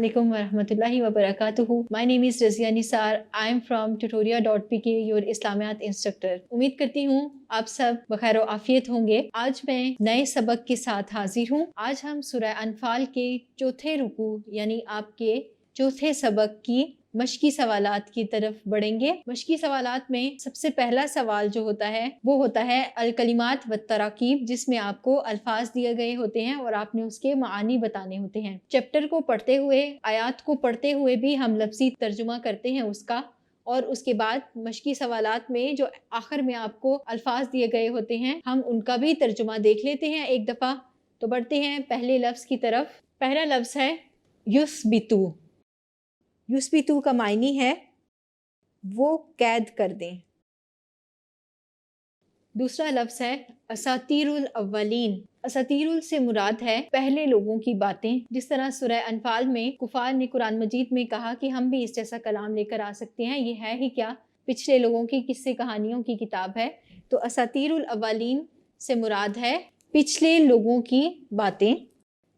Assalamualaikum warahmatullahi wabarakatuh. My name is Razia Nisar. I am from tutoria.pk, your Islamiyat instructor. उम्मीद करती हूँ आप सब बखैर व आफियत होंगे। आज मैं नए सबक के साथ हाजिर हूँ। आज हम सूरह अनफाल के चौथे रुकू यानी आपके चौथे सबक की मशकी सवालात की तरफ बढ़ेंगे। मशकी सवालात में सबसे पहला सवाल जो होता है वो होता है अल कलिमात व तराकीब, जिसमें आपको अल्फाज दिए गए होते हैं और आपने उसके मानी बताने होते हैं। चैप्टर को पढ़ते हुए, आयात को पढ़ते हुए भी हम लफ्ज़ी तर्जुमा करते हैं उसका, और उसके बाद मशकी सवालात में जो आखिर में आपको अल्फाज दिए गए होते हैं हम उनका भी तर्जुमा देख लेते हैं एक दफ़ा। तो बढ़ते हैं पहले लफ्ज़ की तरफ। पहला लफ्ज़ है युस्बितु। युस्बितु का मायनी है वो कैद कर दें। दूसरा लफ्ज़ है असातीरुल अव्वलीन। असातीरुल से मुराद है पहले लोगों की बातें। जिस तरह सूरह अनफाल में कुफार ने कुरान मजीद में कहा कि हम भी इस जैसा कलाम लेकर आ सकते हैं, ये है ही क्या, पिछले लोगों की किस्से कहानियों की किताब है। तो असातीरुल अव्वलीन से मुराद है पिछले लोगों की बातें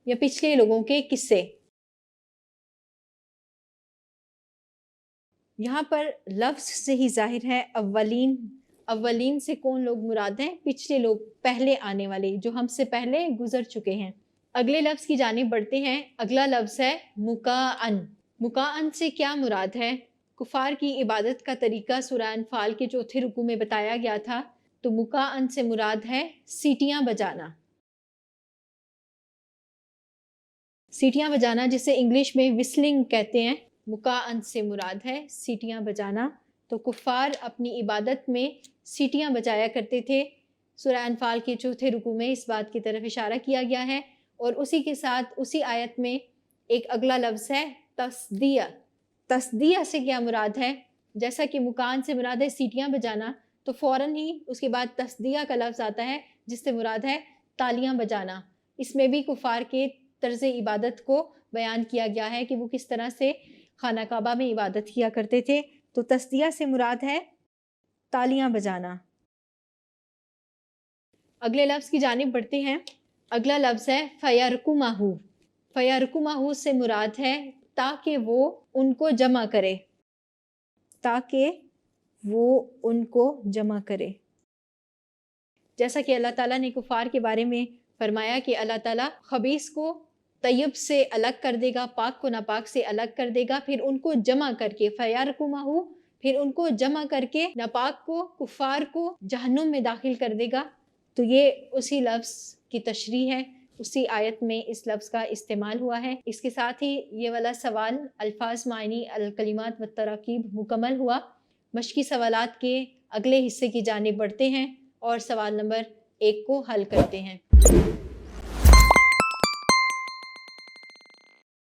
या पिछले लोगों के किस्से। यहाँ पर लफ्ज़ से ही जाहिर है अव्वलीन। अव्वलीन से कौन लोग मुराद हैं? पिछले लोग, पहले आने वाले, जो हमसे पहले गुजर चुके हैं। अगले लफ्ज़ की जानिब बढ़ते हैं। अगला लफ्ज़ है मुकाअन। मुकाअन से क्या मुराद है? कुफार की इबादत का तरीका सूरह अनफाल के चौथे रुकू में बताया गया था। तो मुकाअन से मुराद है सीटियाँ बजाना। सीटियाँ बजाना जिसे इंग्लिश में विस्लिंग कहते हैं, मुकाअन से मुराद है सीटियाँ बजाना। तो कुफ़ार अपनी इबादत में सीटियाँ बजाया करते थे। सूरह अनफाल के चौथे रुकू में इस बात की तरफ इशारा किया गया है। और उसी के साथ उसी आयत में एक अगला लफ्ज़ है तस्दिया। तस्दिया से क्या मुराद है? जैसा कि मुकान से मुराद है सीटियाँ बजाना, तो फ़ौरन ही उसके बाद तस्दिया का लफ्ज़ आता है जिससे मुराद है तालियाँ बजाना। इसमें भी कुफ़ार के तर्ज़ इबादत को बयान किया गया है कि वो किस तरह से खाना काबा में इबादत किया करते थे। तो तस्दिया से मुराद है तालियां बजाना। अगले लफ्ज़ की जानिब बढ़ते हैं। अगला लफ्ज़ है फ़यरकुमाहू। फ़यरकुमाहू से मुराद है ताकि वो उनको जमा करे, ताकि वो उनको जमा करे। जैसा कि अल्लाह ताला ने कुफ़ार के बारे में फरमाया कि अल्लाह ताला खबीस को तय्यब से अलग कर देगा, पाक को नापाक से अलग कर देगा, फिर उनको जमा करके फ़यरकुमाहू, फिर उनको जमा करके नापाक को, कुफ़ार को जहन्नुम में दाखिल कर देगा। तो ये उसी लफ्ज़ की तशरीह है, उसी आयत में इस लफ्ज़ का इस्तेमाल हुआ है। इसके साथ ही ये वाला सवाल अल्फाज मायनी अल कलिमात व तराकीब मुकम्मल हुआ। मशकी सवालात के अगले हिस्से की जानिब बढ़ते हैं और सवाल नंबर 1 को हल करते हैं।